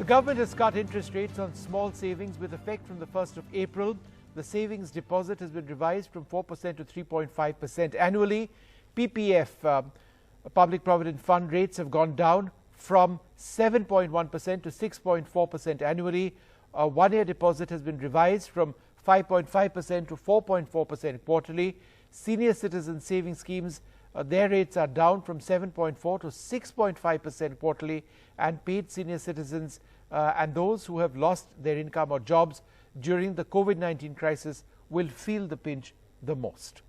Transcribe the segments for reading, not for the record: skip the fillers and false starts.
The government has cut interest rates on small savings with effect from the 1st of April. The savings deposit has been revised from 4% to 3.5% annually. PPF, Public Provident Fund rates have gone down from 7.1% to 6.4% annually. A one-year deposit has been revised from 5.5% to 4.4% quarterly. Senior citizen saving schemes, their rates are down from 7.4 to 6.5% quarterly, and paid senior citizens and those who have lost their income or jobs during the COVID-19 crisis will feel the pinch the most.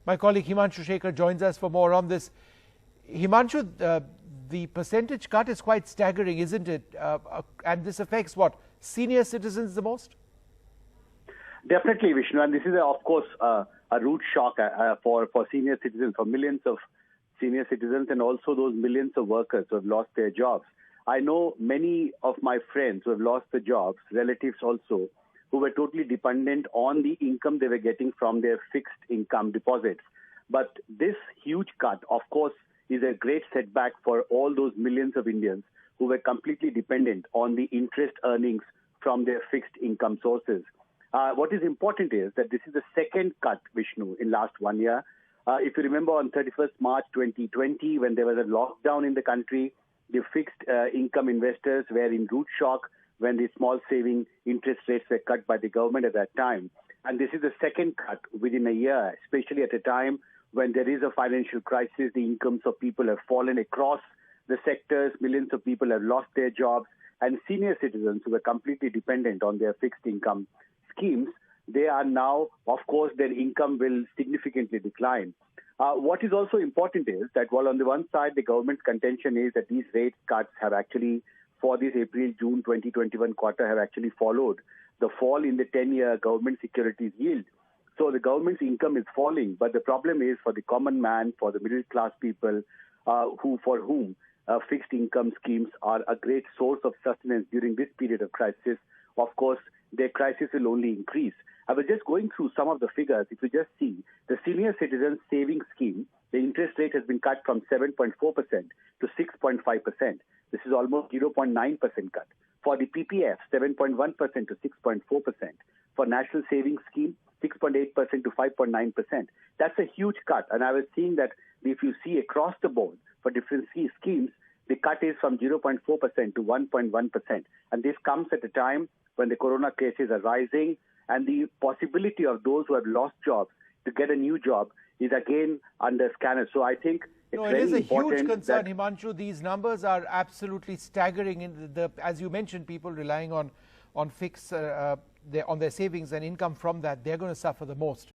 My colleague Himanshu Shekhar joins us for more on this. Himanshu, the percentage cut is quite staggering, isn't it? And this affects what? Senior citizens the most? Definitely, Vishnu. And this is, of course, a rude shock for senior citizens, for millions of senior citizens, and also those millions of workers who have lost their jobs. I know many of my friends who have lost their jobs, relatives also, who were totally dependent on the income they were getting from their fixed income deposits. But this huge cut, of course, is a great setback for all those millions of Indians who were completely dependent on the interest earnings from their fixed income sources. What is important is that this is the second cut, Vishnu, in last 1 year. If you remember on 31st March 2020, when there was a lockdown in the country, the fixed income investors were in rude shock when the small saving interest rates were cut by the government at that time. And this is the second cut within a year, especially at a time when there is a financial crisis. The incomes of people have fallen across the sectors. Millions of people have lost their jobs. And senior citizens who were completely dependent on their fixed income schemes, they are now, of course, their income will significantly decline. What is also important is that while on the one side, the government's contention is that these rate cuts have actually, for this April-June 2021 quarter, have actually followed the fall in the 10-year government securities yield. So the government's income is falling, but the problem is for the common man, for the middle-class people, for whom fixed income schemes are a great source of sustenance during this period of crisis. Of course, their crisis will only increase. I was just going through some of the figures. If you just see the senior citizen savings scheme, the interest rate has been cut from 7.4% to 6.5%. This is almost 0.9% cut. For the PPF, 7.1% to 6.4%. For national savings scheme, 6.8% to 5.9%. That's a huge cut. And I was seeing that if you see across the board for different schemes, the cut is from 0.4% to 1.1%. And this comes at a time when the corona cases are rising, and the possibility of those who have lost jobs to get a new job is again under scanner. So I think it's very important. It is a huge concern, Himanshu. These numbers are absolutely staggering. As you mentioned, people relying on fixed on their savings and income from that, they're going to suffer the most.